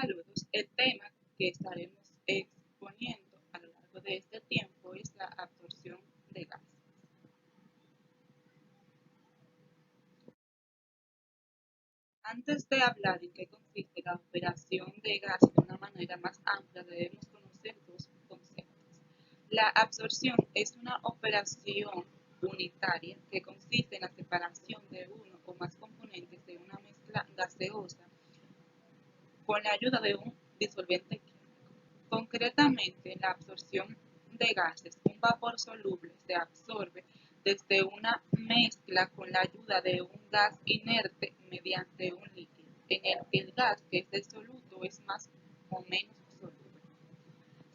Saludos. El tema que estaremos exponiendo a lo largo de este tiempo es la absorción de gases. Antes de hablar en qué consiste la operación de gases de una manera más amplia, debemos conocer dos conceptos. La absorción es una operación unitaria que consiste en la separación de uno o más componentes de una mezcla gaseosa con la ayuda de un disolvente químico. Concretamente, la absorción de gases, un vapor soluble se absorbe desde una mezcla con la ayuda de un gas inerte mediante un líquido, en el que el gas que es disoluto es más o menos soluble.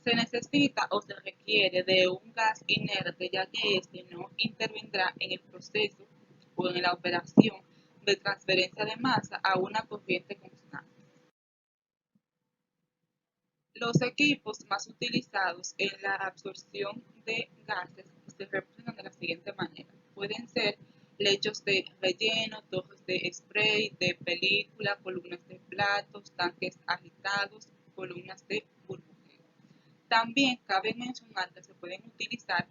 Se necesita o se requiere de un gas inerte, ya que este no intervendrá en el proceso o en la operación de transferencia de masa a una corriente constante. Los equipos más utilizados en la absorción de gases se representan de la siguiente manera. Pueden ser lechos de relleno, torres de spray, de película, columnas de platos, tanques agitados, columnas de burbujeo. También cabe mencionar que se pueden utilizar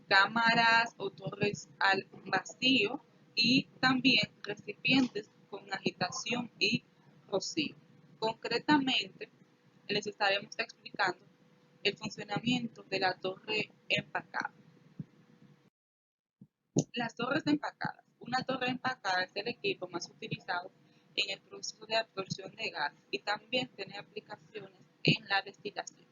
cámaras o torres al vacío y también recipientes con agitación y rocío. Concretamente, les estaremos explicando el funcionamiento de la torre empacada. Las torres empacadas. Una torre empacada es el equipo más utilizado en el proceso de absorción de gas y también tiene aplicaciones en la destilación.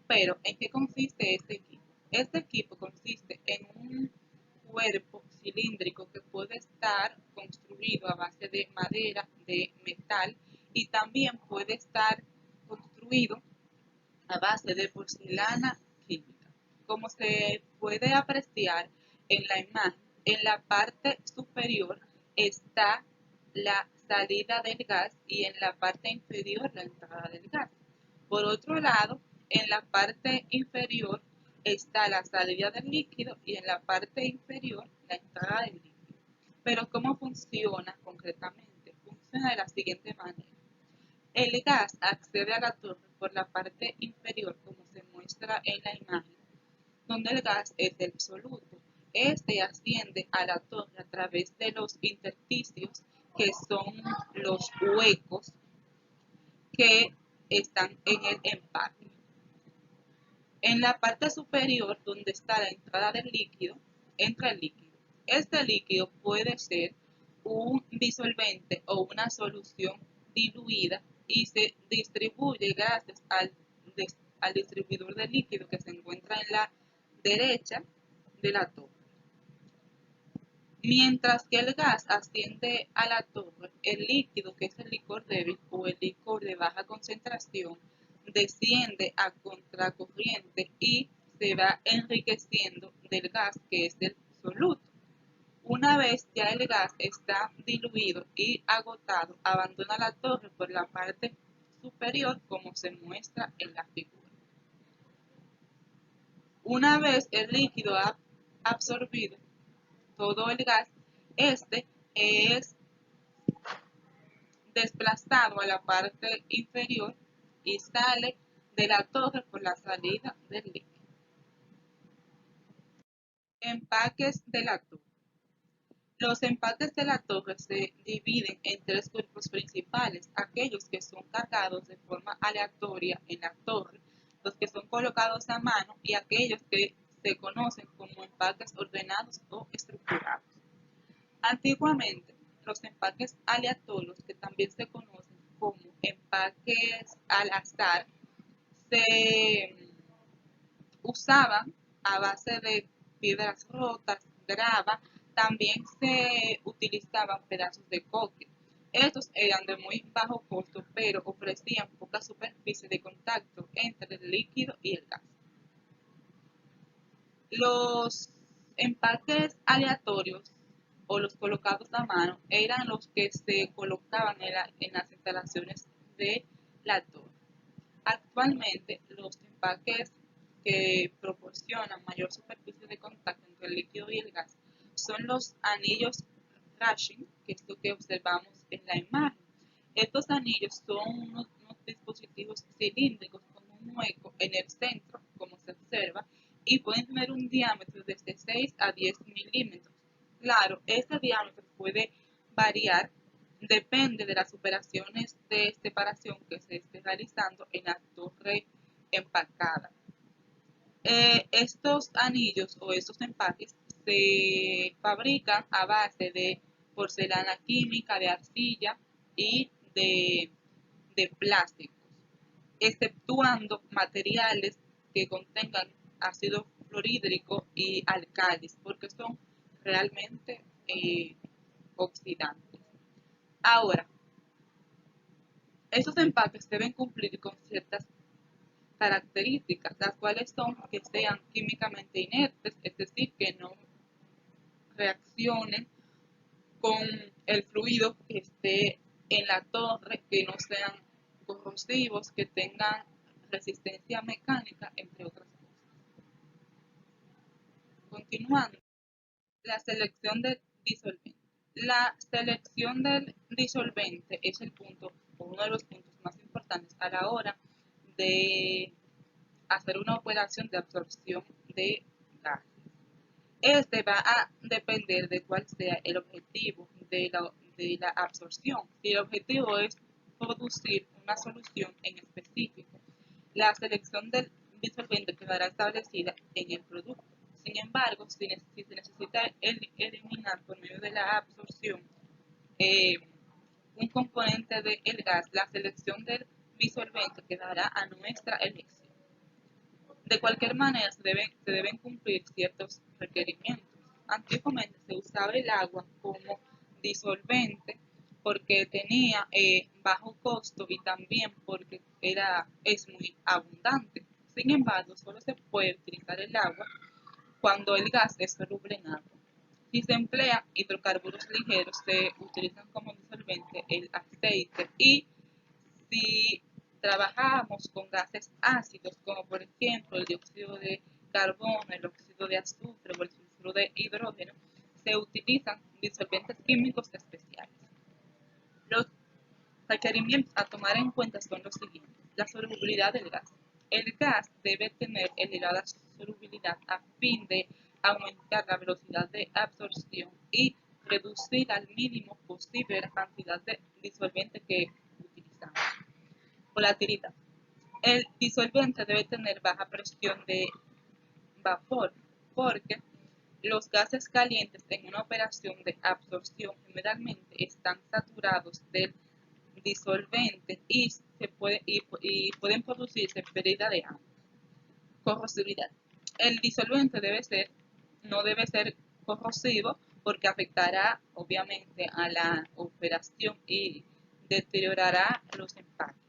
Pero, ¿en qué consiste este equipo? Este equipo consiste en un cuerpo cilíndrico que puede estar construido a base de madera, de metal y también puede estar construido a base de porcelana química. Como se puede apreciar en la imagen, en la parte superior está la salida del gas y en la parte inferior la entrada del gas. Por otro lado, en la parte inferior está la salida del líquido y en la parte inferior la entrada del líquido. Pero ¿cómo funciona concretamente? Funciona de la siguiente manera. El gas accede a la torre por la parte inferior, como se muestra en la imagen, donde el gas es el soluto. Este asciende a la torre a través de los intersticios, que son los huecos que están en el empaque. En la parte superior, donde está la entrada del líquido, entra el líquido. Este líquido puede ser un disolvente o una solución diluida y se distribuye gracias al distribuidor de líquido que se encuentra en la derecha de la torre. Mientras que el gas asciende a la torre, el líquido, que es el licor débil o el licor de baja concentración, desciende a contracorriente y se va enriqueciendo del gas, que es el soluto. Una vez ya el gas está diluido y agotado, abandona la torre por la parte superior, como se muestra en la figura. Una vez el líquido ha absorbido todo el gas, este es desplazado a la parte inferior y sale de la torre por la salida del líquido. Empaques de la torre. Los empaques de la torre se dividen en tres grupos principales: aquellos que son cargados de forma aleatoria en la torre, los que son colocados a mano y aquellos que se conocen como empaques ordenados o estructurados. Antiguamente, los empaques aleatorios, que también se conocen como empaques al azar, se usaban a base de piedras rotas, grava, también se utilizaban pedazos de coque. Estos eran de muy bajo costo, pero ofrecían poca superficie de contacto entre el líquido y el gas. Los empaques aleatorios o los colocados a mano eran los que se colocaban en las instalaciones de la torre. Actualmente, los empaques que proporcionan mayor superficie de contacto entre el líquido y el gas son los anillos Rashing, que es lo que observamos en la imagen. Estos anillos son unos dispositivos cilíndricos con un hueco en el centro, como se observa, y pueden tener un diámetro desde 6 a 10 milímetros. Claro, este diámetro puede variar, depende de las operaciones de separación que se esté realizando en la torre empacada. Estos anillos o estos empaques se fabrican a base de porcelana química, de arcilla y de plásticos, exceptuando materiales que contengan ácido fluorhídrico y álcalis, porque son realmente oxidantes. Ahora, estos empaques deben cumplir con ciertas características, las cuales son que sean químicamente inertes, es decir, que no reaccionen con el fluido que esté en la torre, que no sean corrosivos, que tengan resistencia mecánica, entre otras cosas. Continuando, la selección del disolvente. La selección del disolvente es el punto, o uno de los puntos más importantes a la hora de hacer una operación de absorción de gas. Este va a depender de cuál sea el objetivo de la absorción. Si el objetivo es producir una solución en específico, la selección del disolvente quedará establecida en el producto. Sin embargo, si se necesita eliminar por medio de la absorción eh, un componente del gas, la selección del disolvente quedará a nuestra elección. De cualquier manera, se deben cumplir ciertos requerimientos. Antiguamente se usaba el agua como disolvente porque tenía bajo costo y también porque es muy abundante. Sin embargo, solo se puede utilizar el agua cuando el gas es soluble en agua. Si se emplean hidrocarburos ligeros, se utilizan como disolvente el aceite, y si trabajamos con gases ácidos, como por ejemplo el dióxido de carbono, el óxido de azufre o el sulfuro de hidrógeno, se utilizan disolventes químicos especiales. Los requerimientos a tomar en cuenta son los siguientes. La solubilidad del gas. El gas debe tener elevada solubilidad a fin de aumentar la velocidad de absorción y reducir al mínimo posible la cantidad de disolvente que utilizamos. Volatilidad. El disolvente debe tener baja presión de vapor porque los gases calientes en una operación de absorción generalmente están saturados del disolvente y pueden producirse pérdida de agua. Corrosividad. El disolvente no debe ser corrosivo porque afectará obviamente a la operación y deteriorará los empaques.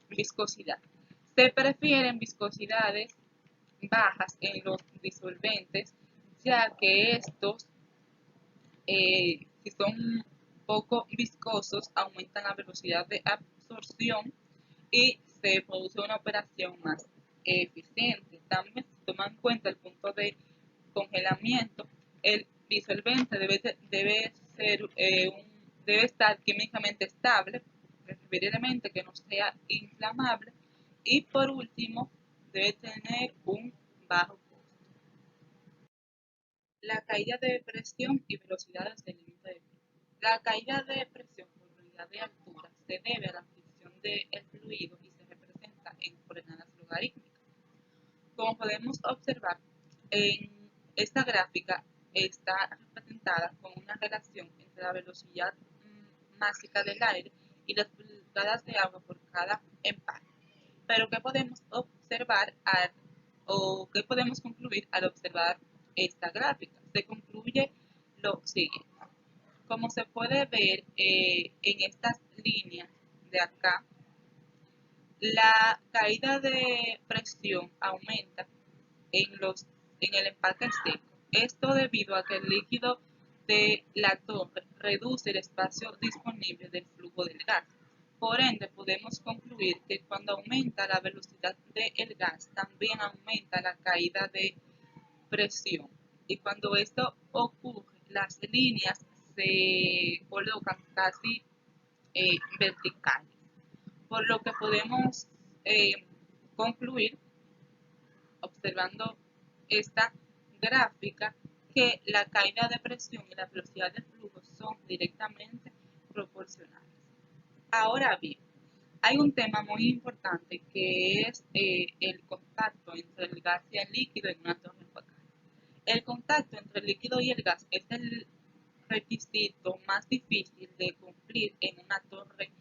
Viscosidad. Se prefieren viscosidades bajas en los disolventes, ya que estos, si son poco viscosos, aumentan la velocidad de absorción y se produce una operación más eficiente. También se toma en cuenta el punto de congelamiento. El disolvente debe estar químicamente estable, preferiblemente que no sea inflamable, y por último debe tener un bajo costo. La caída de presión y velocidades del límite de flujo. La caída de presión por unidad de altura se debe a la fricción del fluido y se representa en coordenadas logarítmicas. Como podemos observar, en esta gráfica está representada con una relación entre la velocidad másica del aire y las pulgadas de agua por cada empaque. Pero ¿qué podemos observar o qué podemos concluir al observar esta gráfica? Se concluye lo siguiente. Como se puede ver en estas líneas de acá, la caída de presión aumenta en el empaque seco. Esto debido a que el líquido de la torre reduce el espacio disponible del flujo del gas. Por ende, podemos concluir que cuando aumenta la velocidad del gas, también aumenta la caída de presión. Y cuando esto ocurre, las líneas se colocan casi verticales. por lo que podemos concluir observando esta gráfica que la caída de presión y la velocidad del flujo son directamente proporcionales. Ahora bien, hay un tema muy importante que es el contacto entre el gas y el líquido en una torre empacada. El contacto entre el líquido y el gas es el requisito más difícil de cumplir en una torre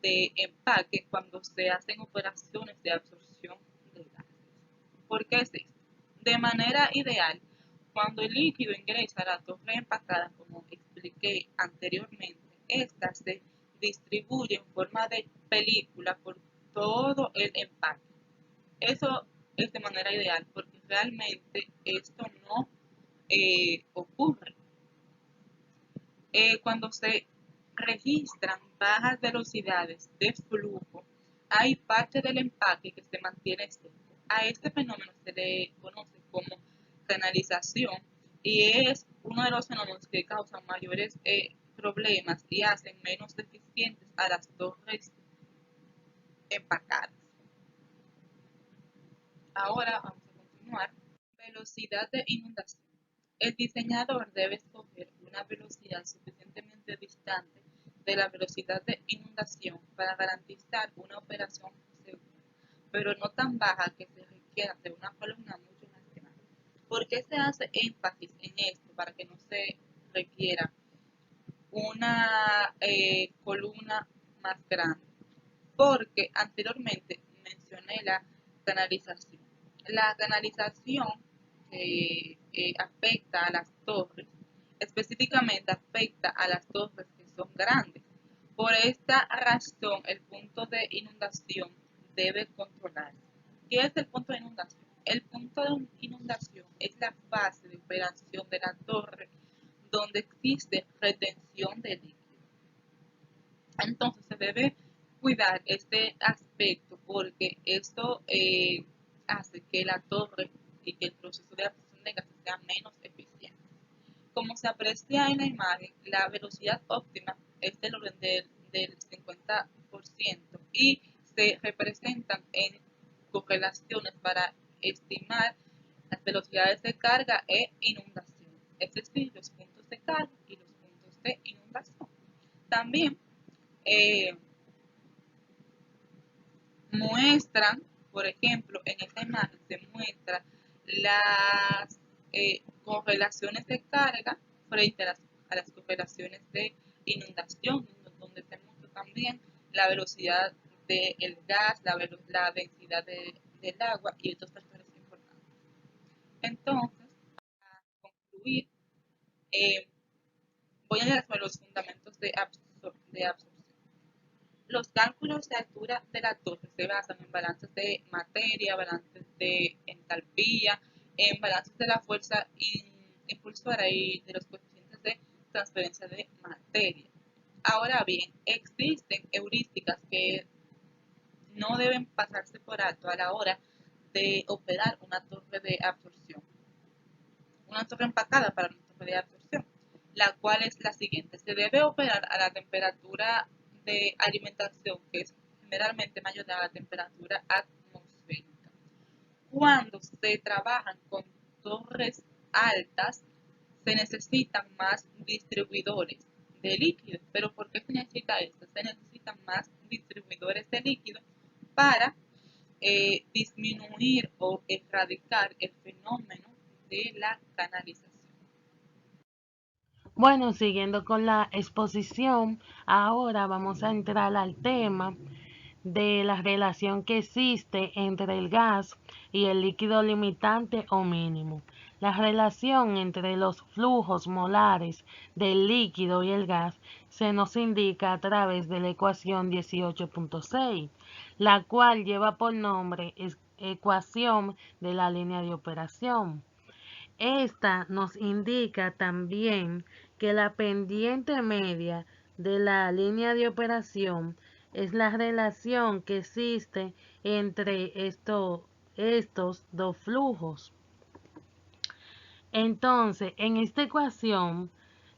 de empaque cuando se hacen operaciones de absorción de gas. ¿Por qué es esto? De manera ideal, cuando el líquido ingresa a la torre empacada, como expliqué anteriormente, esta se distribuye en forma de película por todo el empaque. Eso es de manera ideal porque realmente esto no ocurre. Cuando se registran bajas velocidades de flujo, hay parte del empaque que se mantiene seco. A este fenómeno se le conoce como canalización y es uno de los fenómenos que causan mayores problemas y hacen menos eficientes a las torres empacadas. Ahora vamos a continuar. Velocidad de inundación. El diseñador debe escoger una velocidad suficientemente distante de la velocidad de inundación para garantizar una operación segura, pero no tan baja que se requiera de una columna mucho más grande. ¿Por qué se hace énfasis en esto para que no se requiera una columna más grande? Porque anteriormente mencioné la canalización. La canalización afecta a las torres, específicamente afecta a las torres que son grandes. Por esta razón, el punto de inundación debe controlarse. ¿Qué es el punto de inundación? El punto de inundación es la fase de operación de la torre donde existe retención de líquido. Entonces se debe cuidar este aspecto porque esto hace que la torre y que el proceso de absorción de gases sea menos eficiente. Como se aprecia en la imagen, la velocidad óptima es del orden del 50% y se representan en correlaciones para estimar las velocidades de carga e inundación, es decir, los puntos de carga y los puntos de inundación. También eh, muestran, por ejemplo, en esta imagen se muestra las correlaciones de carga frente a las correlaciones de inundación, donde se muestra también la velocidad del gas, la densidad del agua y otros factores importantes. Entonces, para concluir, eh, voy a leer sobre los fundamentos de absorción. Los cálculos de altura de la torre se basan en balances de materia, balances de entalpía, en balances de la fuerza impulsora y de los coeficientes de transferencia de materia. Ahora bien, existen heurísticas que no deben pasarse por alto a la hora de operar una torre de absorción, una torre empacada para una torre de absorción, la cual es la siguiente. Se debe operar a la temperatura de alimentación, que es generalmente mayor a la temperatura atmosférica. Cuando se trabajan con torres altas, se necesitan más distribuidores de líquido. ¿Pero por qué se necesita esto? Se necesitan más distribuidores de líquido para disminuir o erradicar el fenómeno de la canalización. Bueno, siguiendo con la exposición, ahora vamos a entrar al tema de la relación que existe entre el gas y el líquido limitante o mínimo. La relación entre los flujos molares del líquido y el gas se nos indica a través de la ecuación 18.6, la cual lleva por nombre ecuación de la línea de operación. Esta nos indica también que la pendiente media de la línea de operación es la relación que existe entre estos dos flujos. Entonces, en esta ecuación,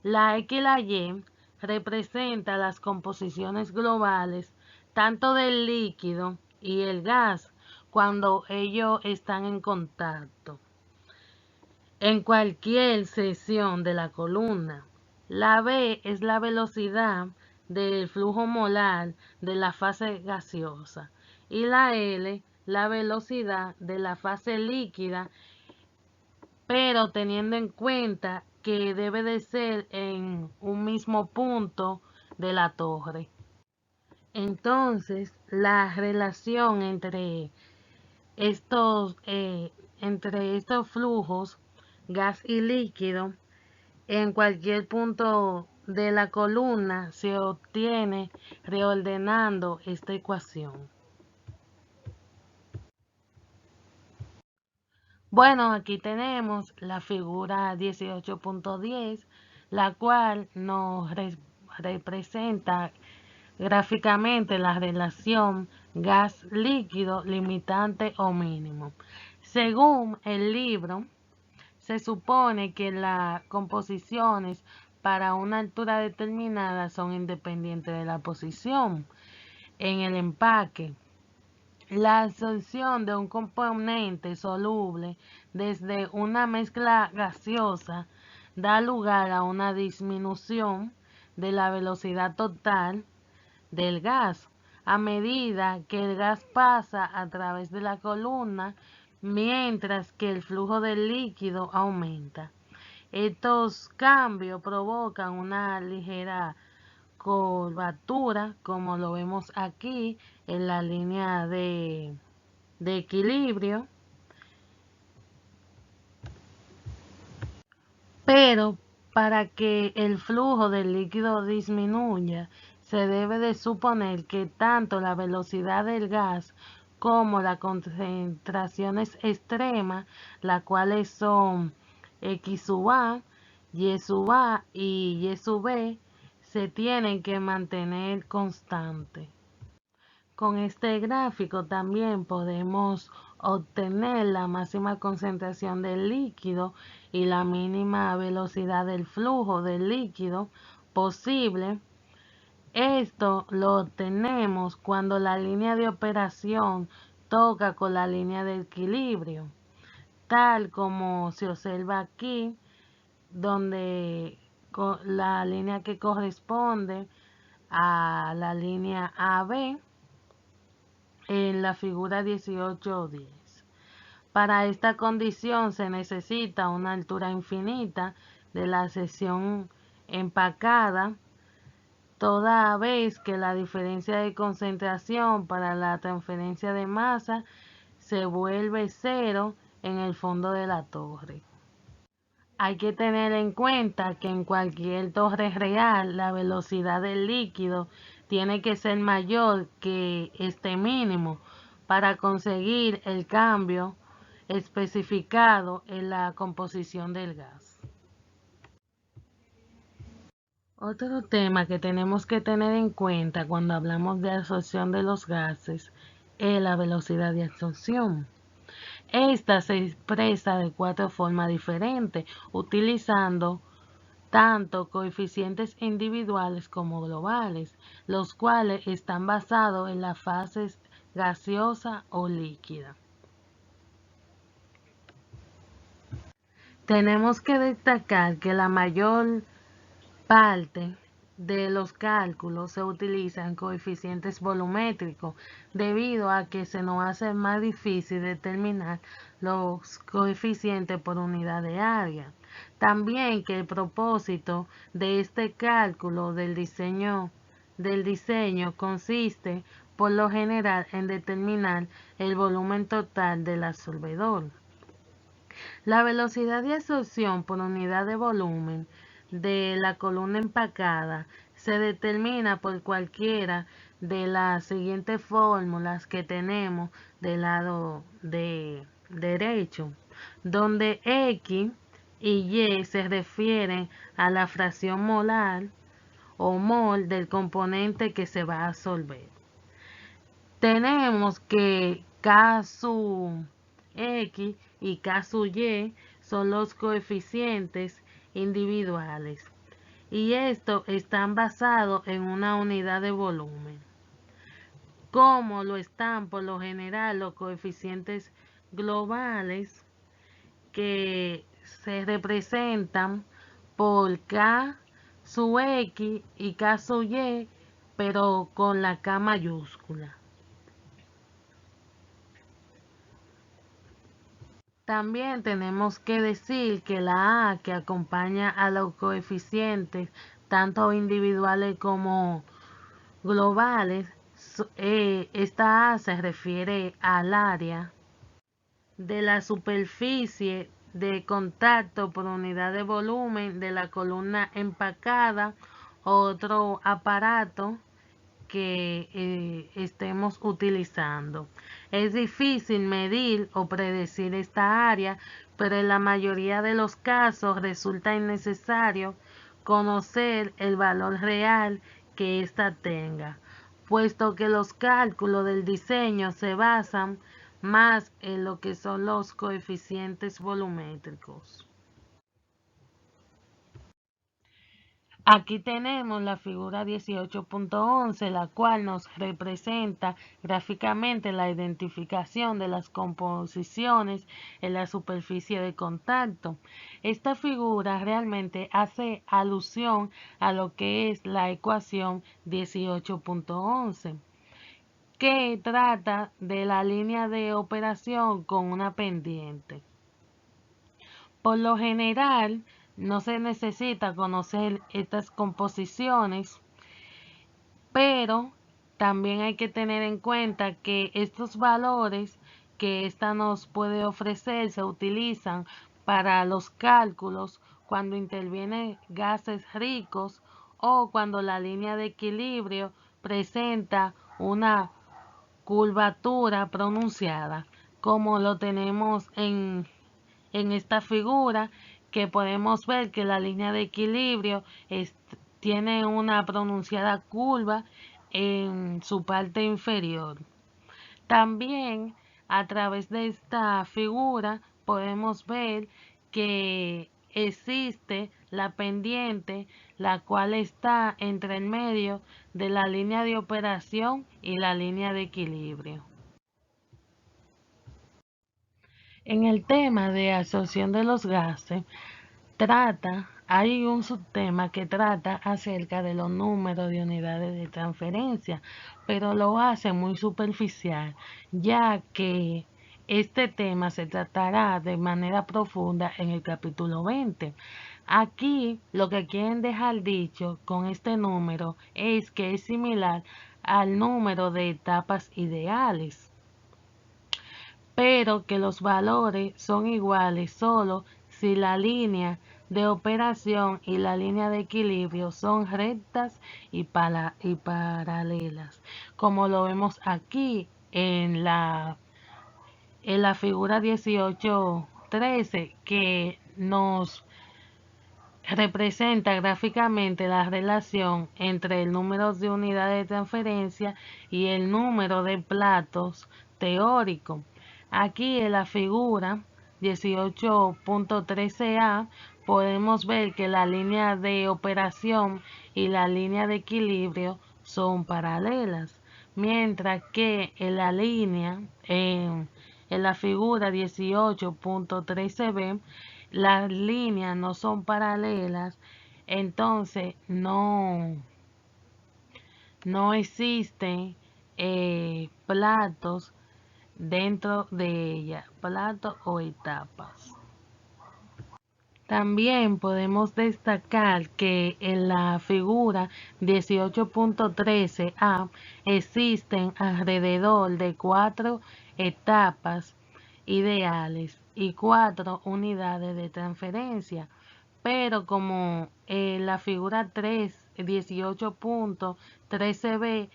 la X y la Y representan las composiciones globales tanto del líquido y el gas cuando ellos están en contacto en cualquier sección de la columna. La v es la velocidad del flujo molar de la fase gaseosa y la L la velocidad de la fase líquida, pero teniendo en cuenta que debe de ser en un mismo punto de la torre. Entonces, la relación estos, entre estos flujos, gas y líquido, en cualquier punto de la columna se obtiene reordenando esta ecuación. Bueno, aquí tenemos la figura 18.10, la cual nos representa gráficamente la relación gas-líquido limitante o mínimo. Según el libro, se supone que las composiciones para una altura determinada son independientes de la posición en el empaque. La absorción de un componente soluble desde una mezcla gaseosa da lugar a una disminución de la velocidad total del gas a medida que el gas pasa a través de la columna, mientras que el flujo del líquido aumenta. Estos cambios provocan una ligera curvatura, como lo vemos aquí en la línea de equilibrio, pero para que el flujo del líquido disminuya, se debe de suponer que tanto la velocidad del gas como las concentraciones extremas, las cuales son X sub A, Y sub A y Y sub B, se tienen que mantener constantes. Con este gráfico también podemos obtener la máxima concentración del líquido y la mínima velocidad del flujo del líquido posible. Esto lo obtenemos cuando la línea de operación toca con la línea de equilibrio, tal como se observa aquí, donde la línea que corresponde a la línea AB en la figura 18.10. Para esta condición se necesita una altura infinita de la sección empacada, toda vez que la diferencia de concentración para la transferencia de masa se vuelve cero en el fondo de la torre. Hay que tener en cuenta que en cualquier torre real la velocidad del líquido tiene que ser mayor que este mínimo para conseguir el cambio especificado en la composición del gas. Otro tema que tenemos que tener en cuenta cuando hablamos de absorción de los gases es la velocidad de absorción. Esta se expresa de cuatro formas diferentes, utilizando tanto coeficientes individuales como globales, los cuales están basados en las fases gaseosa o líquida. Tenemos que destacar que la mayor parte de los cálculos se utilizan coeficientes volumétricos debido a que se nos hace más difícil determinar los coeficientes por unidad de área. También que el propósito de este cálculo del diseño consiste por lo general en determinar el volumen total del absorbedor. La velocidad de absorción por unidad de volumen de la columna empacada se determina por cualquiera de las siguientes fórmulas que tenemos del lado derecho, donde X y Y se refieren a la fracción molar o mol del componente que se va a absorber. Tenemos que K sub X y K sub Y son los coeficientes individuales y estos están basados en una unidad de volumen. como lo están por lo general los coeficientes globales, que se representan por K sub X y K sub Y, pero con la K mayúscula. También tenemos que decir que la A que acompaña a los coeficientes, tanto individuales como globales, esta A se refiere al área de la superficie de contacto por unidad de volumen de la columna empacada o otro aparato que estemos utilizando. Es difícil medir o predecir esta área, pero en la mayoría de los casos resulta innecesario conocer el valor real que ésta tenga, puesto que los cálculos del diseño se basan más en lo que son los coeficientes volumétricos. Aquí tenemos la figura 18.11, la cual nos representa gráficamente la identificación de las composiciones en la superficie de contacto. Esta figura realmente hace alusión a lo que es la ecuación 18.11, que trata de la línea de operación con una pendiente. Por lo general, no se necesita conocer estas composiciones, pero también hay que tener en cuenta que estos valores que ésta nos puede ofrecer se utilizan para los cálculos cuando intervienen gases ricos o cuando la línea de equilibrio presenta una curvatura pronunciada, como lo tenemos en esta figura, que podemos ver que la línea de equilibrio tiene una pronunciada curva en su parte inferior. También a través de esta figura podemos ver que existe la pendiente, la cual está entre el medio de la línea de operación y la línea de equilibrio. En el tema de absorción de los gases, hay un subtema que trata acerca de los números de unidades de transferencia, pero lo hace muy superficial, ya que este tema se tratará de manera profunda en el capítulo 20. Aquí lo que quieren dejar dicho con este número es que es similar al número de etapas ideales, pero que los valores son iguales solo si la línea de operación y la línea de equilibrio son rectas y paralelas, como lo vemos aquí en la figura 18.13, que nos representa gráficamente la relación entre el número de unidades de transferencia y el número de platos teóricos. Aquí en la figura 18.13a podemos ver que la línea de operación y la línea de equilibrio son paralelas, mientras que en la figura 18.13b las líneas no son paralelas, entonces no existen platos dentro de ella, platos o etapas. También podemos destacar que en la figura 18.13a existen alrededor de 4 etapas ideales y 4 unidades de transferencia, pero como en la figura 18.13b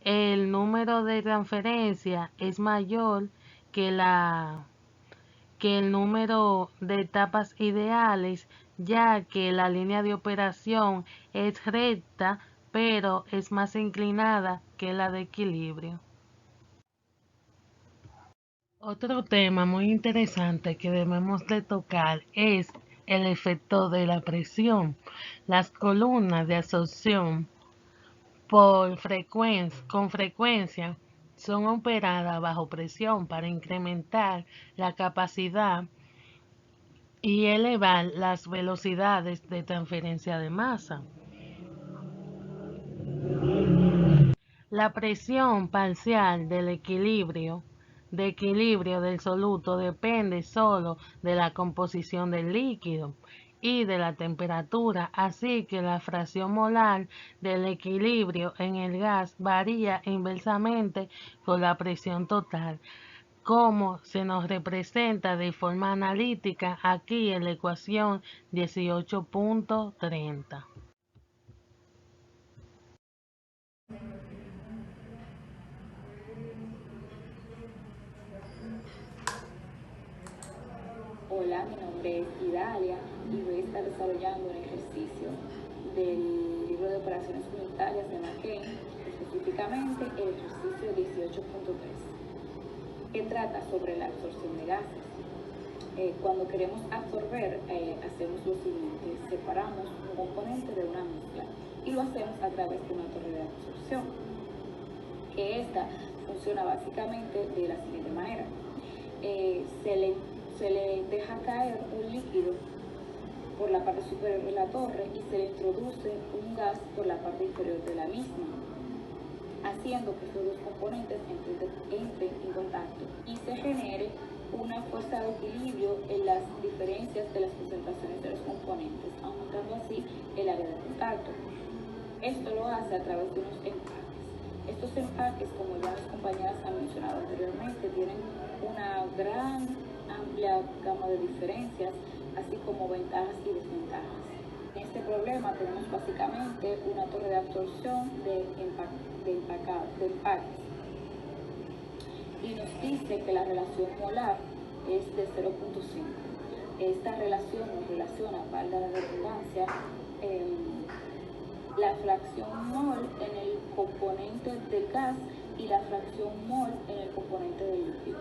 el número de transferencia es mayor que el número de etapas ideales, ya que la línea de operación es recta, pero es más inclinada que la de equilibrio. Otro tema muy interesante que debemos de tocar es el efecto de la presión. Las columnas de absorción con frecuencia son operadas bajo presión para incrementar la capacidad y elevar las velocidades de transferencia de masa. La presión parcial de equilibrio del soluto depende solo de la composición del líquido y de la temperatura, así que la fracción molar del equilibrio en el gas varía inversamente con la presión total, como se nos representa de forma analítica aquí en la ecuación 18.30. Hola, mi nombre es Idalia y voy a estar desarrollando un ejercicio del libro de operaciones unitarias de McCain, específicamente el ejercicio 18.3, que trata sobre la absorción de gases. Cuando queremos absorber, hacemos lo siguiente: separamos un componente de una mezcla y lo hacemos a través de una torre de absorción, que esta funciona básicamente de la siguiente manera. Se le deja caer un líquido por la parte superior de la torre y se le introduce un gas por la parte inferior de la misma, haciendo que estos dos componentes entren en contacto y se genere una fuerza de equilibrio en las diferencias de las concentraciones de los componentes, aumentando así el área de contacto. Esto lo hace a través de unos empaques. Estos empaques, como ya mis compañeras han mencionado anteriormente, tienen una amplia gama de diferencias, así como ventajas y desventajas. En este problema tenemos básicamente una torre de absorción de empaques. Y nos dice que la relación molar es de 0.5. Esta relación nos relaciona, valga la redundancia, la fracción mol en el componente del gas y la fracción mol en el componente del líquido.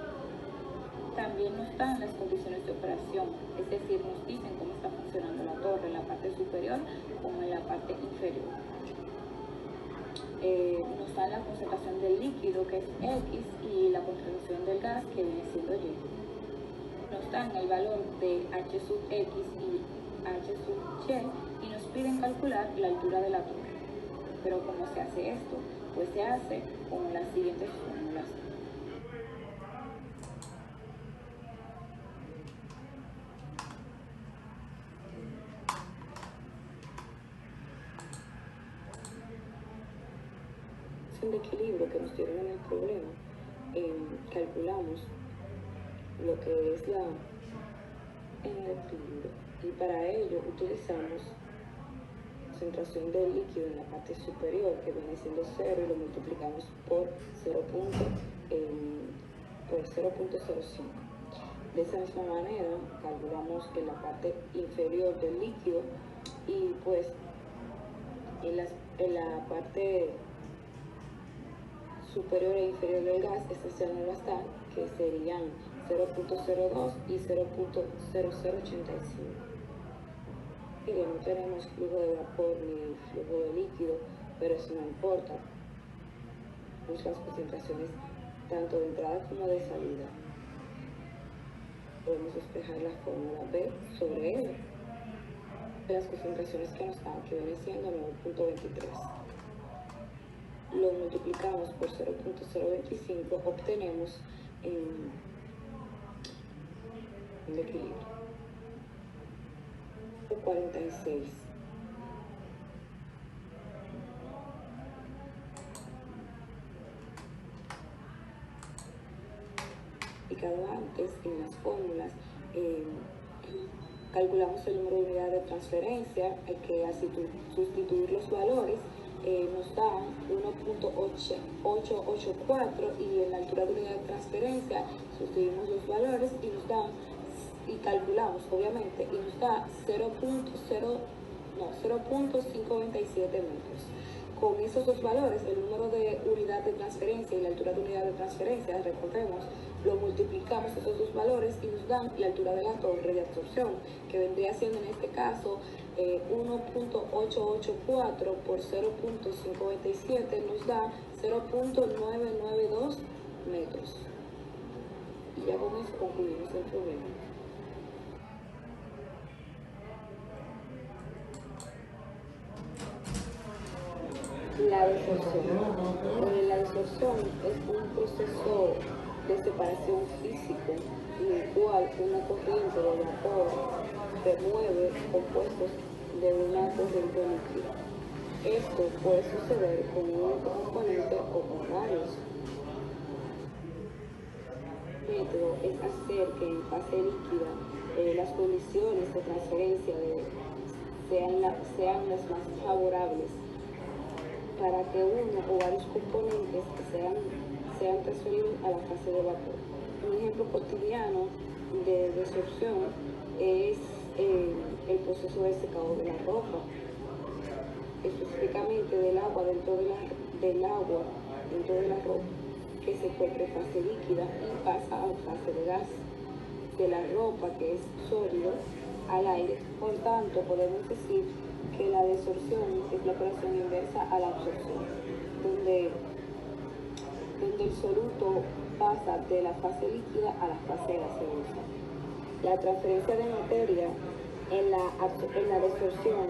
También nos dan las condiciones de operación, es decir, nos dicen cómo está funcionando la torre en la parte superior como en la parte inferior. Nos dan la concentración del líquido, que es X, y la concentración del gas, que viene siendo Y. Nos dan el valor de H sub X y H sub Y y nos piden calcular la altura de la torre. Pero ¿cómo se hace esto? Pues se hace con las siguientes fórmulas. De equilibrio que nos dieron en el problema, calculamos lo que es el equilibrio, y para ello utilizamos concentración del líquido en la parte superior, que viene siendo 0, y lo multiplicamos por 0.05. De esa misma manera calculamos en la parte inferior del líquido, y pues en la parte superior e inferior del gas, estas ya no las dan, que serían 0.02 y 0.0085. Y no tenemos flujo de vapor ni flujo de líquido, pero eso no importa. Las concentraciones tanto de entrada como de salida. Podemos despejar la fórmula B sobre L de las concentraciones que nos dan, que viene siendo 9.23. Lo multiplicamos por 0.025, obtenemos el equilibrio. 46. Explicado antes en las fórmulas, calculamos el número de unidades de transferencia, que al sustituir los valores nos dan 1.884, y en la altura de unidad de transferencia sustituimos los valores y nos dan, y calculamos obviamente, y nos da 0.597 metros. Con esos dos valores, el número de unidad de transferencia y la altura de unidad de transferencia, recordemos, lo multiplicamos esos dos valores y nos dan la altura de la torre de absorción, que vendría siendo en este caso 1.884 por 0.527 nos da 0.992 metros. Y ya con eso concluimos el problema. La distorsión. La distorsión es un proceso de separación físico en el cual una corriente de vapor remueve compuestos de una corriente líquida. Esto puede suceder con un único componente o con varios. El método es hacer que en fase líquida las condiciones de transferencia sean las más favorables para que uno o varios componentes sean transferidos a la fase de vapor. Un ejemplo cotidiano de desorción es el proceso de secado de la ropa, específicamente del agua dentro de la ropa, que se encuentra en fase líquida y pasa a fase de gas, de la ropa, que es sólido, al aire. Por tanto, podemos decir que la desorción es la operación inversa a la absorción, donde el soluto pasa de la fase líquida a la fase gaseosa. La transferencia de materia en la desorción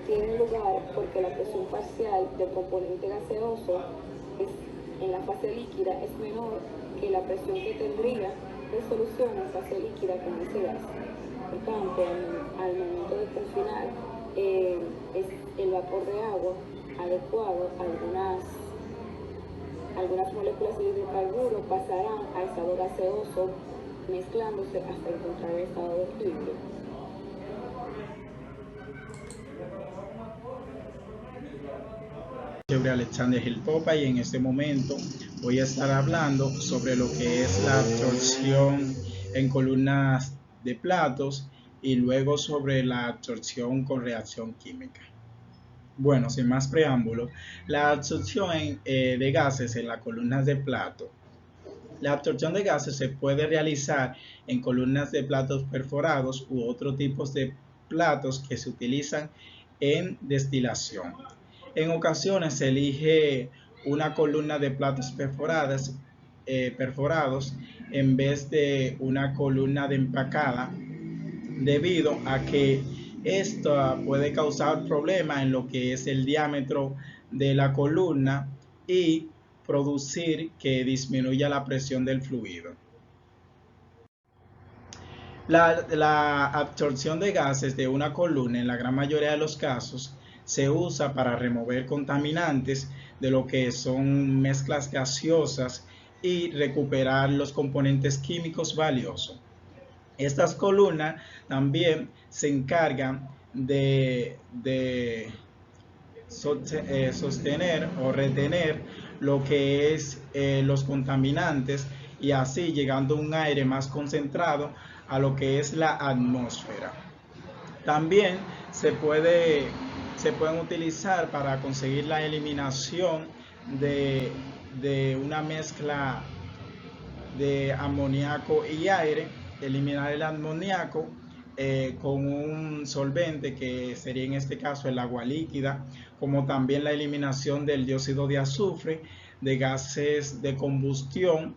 tiene lugar porque la presión parcial del componente gaseoso en la fase líquida es menor que la presión que tendría de solución en fase líquida con ese gas. Por tanto, al momento de confinar es el vapor de agua adecuado, algunas moléculas de hidrocarburo pasarán a estado gaseoso mezclándose hasta encontrar el estado de equilibrio. Sobre Alexander Gil Popa, y en este momento voy a estar hablando sobre lo que es la absorción en columnas de platos y luego sobre la absorción con reacción química. Bueno, sin más preámbulos, la absorción de gases en las columnas de plato. La absorción de gases se puede realizar en columnas de platos perforados u otros tipos de platos que se utilizan en destilación. En ocasiones se elige una columna de platos perforados en vez de una columna de empacada, debido a que esto puede causar problemas en lo que es el diámetro de la columna y producir que disminuya la presión del fluido. La absorción de gases de una columna en la gran mayoría de los casos se usa para remover contaminantes de lo que son mezclas gaseosas y recuperar los componentes químicos valiosos. Estas columnas también se encargan de sostener o retener lo que es los contaminantes, y así llegando un aire más concentrado a lo que es la atmósfera. También se pueden utilizar para conseguir la eliminación de una mezcla de amoníaco y aire, eliminar el amoníaco con un solvente que sería en este caso el agua líquida, como también la eliminación del dióxido de azufre, de gases de combustión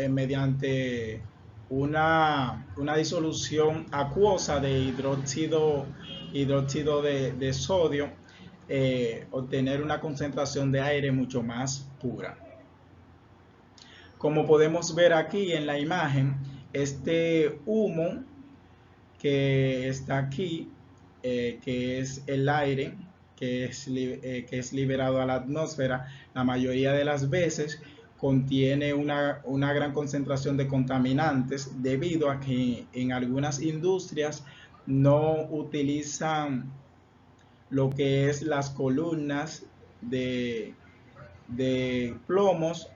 mediante una disolución acuosa de hidróxido de sodio, obtener una concentración de aire mucho más pura. Como podemos ver aquí en la imagen, este humo que está aquí, que es el aire que es liberado a la atmósfera, la mayoría de las veces contiene una gran concentración de contaminantes, debido a que en algunas industrias no utilizan lo que es las columnas de plomos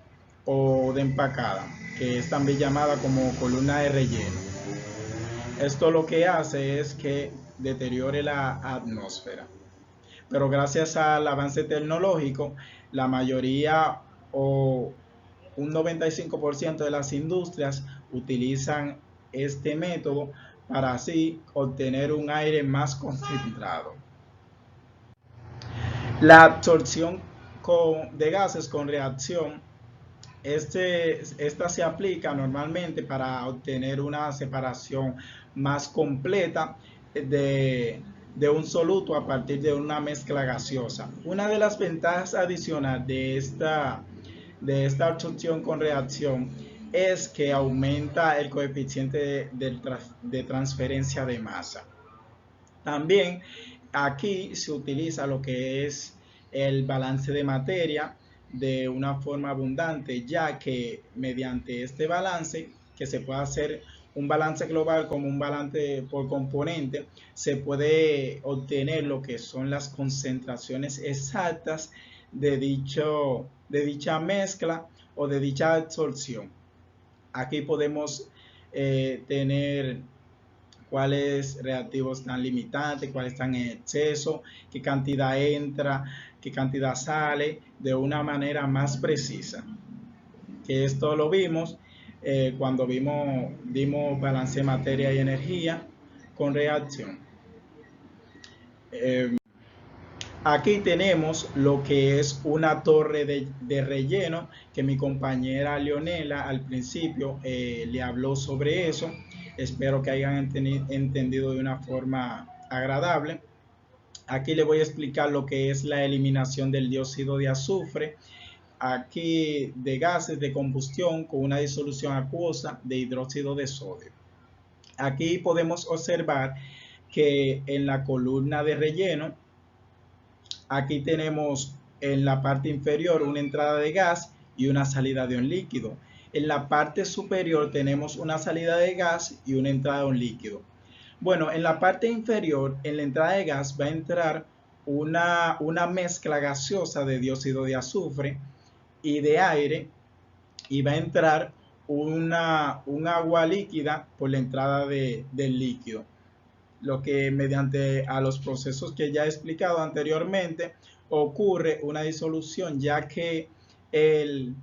o de empacada, que es también llamada como columna de relleno. Esto lo que hace es que deteriore la atmósfera. Pero gracias al avance tecnológico, la mayoría o un 95% de las industrias utilizan este método para así obtener un aire más concentrado. La absorción de gases con reacción, esta se aplica normalmente para obtener una separación más completa de un soluto a partir de una mezcla gaseosa. Una de las ventajas adicionales de esta absorción con reacción es que aumenta el coeficiente de transferencia de masa. También aquí se utiliza lo que es el balance de materia de una forma abundante, ya que mediante este balance, que se puede hacer un balance global como un balance por componente, se puede obtener lo que son las concentraciones exactas de dicha mezcla o de dicha absorción. Aquí podemos tener cuáles reactivos están limitantes, cuáles están en exceso, qué cantidad entra, qué cantidad sale, de una manera más precisa. Que esto lo vimos cuando vimos balance de materia y energía con reacción. Aquí tenemos lo que es una torre de relleno, que mi compañera Leonela al principio le habló sobre eso. Espero que hayan entendido de una forma agradable. Aquí le voy a explicar lo que es la eliminación del dióxido de azufre, aquí de gases de combustión con una disolución acuosa de hidróxido de sodio. Aquí podemos observar que en la columna de relleno, aquí tenemos en la parte inferior una entrada de gas y una salida de un líquido. En la parte superior tenemos una salida de gas y una entrada de un líquido. Bueno, en la parte inferior, en la entrada de gas, va a entrar una mezcla gaseosa de dióxido de azufre y de aire, y va a entrar un agua líquida por la entrada del líquido. Lo que mediante a los procesos que ya he explicado anteriormente ocurre una disolución, ya que el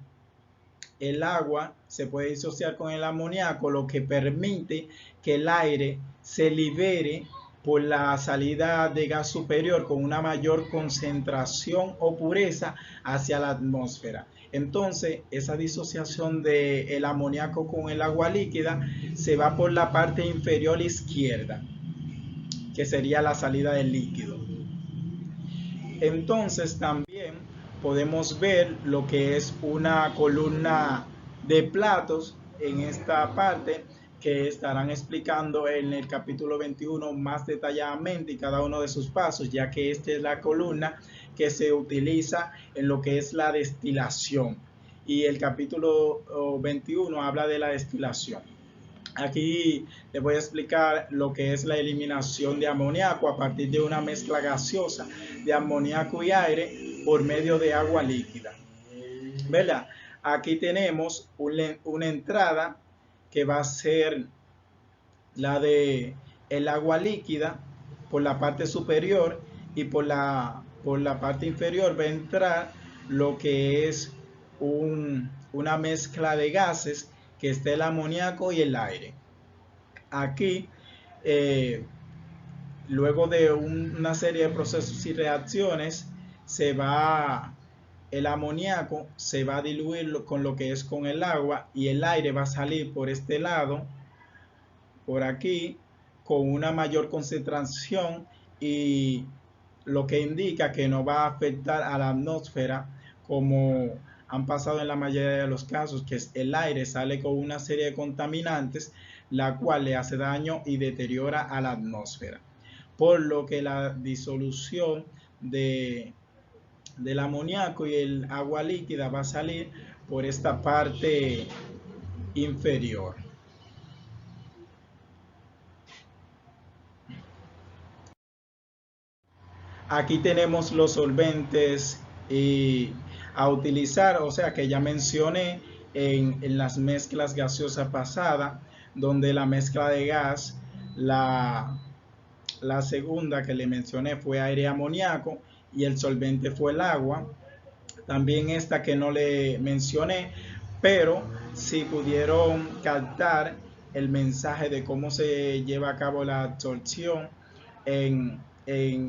agua se puede disociar con el amoníaco, lo que permite que el aire se libere por la salida de gas superior con una mayor concentración o pureza hacia la atmósfera. Entonces, esa disociación del amoníaco con el agua líquida se va por la parte inferior izquierda, que sería la salida del líquido. Entonces, también podemos ver lo que es una columna de platos en esta parte, que estarán explicando en el capítulo 21 más detalladamente y cada uno de sus pasos, ya que esta es la columna que se utiliza en lo que es la destilación, y el capítulo 21 habla de la destilación. Aquí les voy a explicar lo que es la eliminación de amoníaco a partir de una mezcla gaseosa de amoníaco y aire por medio de agua líquida. ¿Verdad? Aquí tenemos una entrada que va a ser la de el agua líquida por la parte superior, y por la parte inferior va a entrar lo que es una mezcla de gases, que está el amoníaco y el aire. Aquí, luego de una serie de procesos y reacciones, el amoníaco se va a diluir con lo que es con el agua, y el aire va a salir por este lado, por aquí, con una mayor concentración, y lo que indica que no va a afectar a la atmósfera como han pasado en la mayoría de los casos, que el aire sale con una serie de contaminantes, la cual le hace daño y deteriora a la atmósfera. Por lo que la disolución del amoníaco y el agua líquida va a salir por esta parte inferior. Aquí tenemos los solventes a utilizar, o sea que ya mencioné en las mezclas gaseosas pasadas, donde la mezcla de gas, la segunda que le mencioné fue aire y amoníaco, y el solvente fue el agua. También esta que no le mencioné, pero si pudieron captar el mensaje de cómo se lleva a cabo la absorción en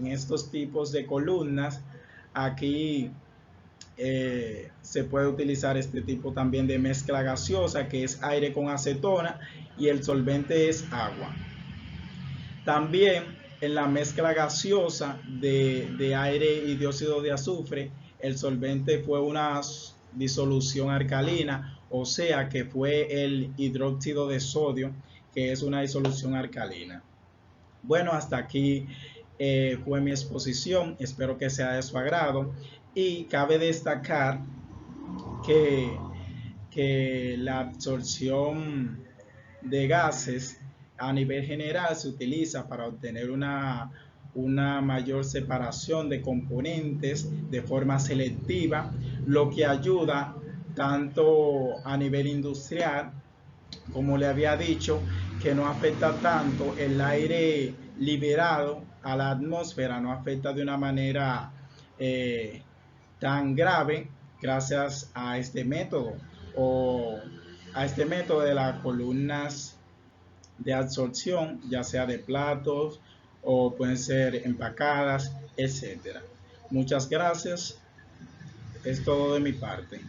estos tipos de columnas. Aquí se puede utilizar este tipo también de mezcla gaseosa, que es aire con acetona, y el solvente es agua. También en la mezcla gaseosa de aire y dióxido de azufre, el solvente fue una disolución alcalina, o sea que fue el hidróxido de sodio, que es una disolución alcalina. Bueno, hasta aquí fue mi exposición, espero que sea de su agrado, y cabe destacar que la absorción de gases a nivel general se utiliza para obtener una mayor separación de componentes de forma selectiva, lo que ayuda tanto a nivel industrial, como le había dicho, que no afecta tanto el aire liberado a la atmósfera, no afecta de una manera tan grave gracias a este método, o a este método de las columnas de absorción, ya sea de platos o pueden ser empacadas, etcétera. Muchas gracias, es todo de mi parte.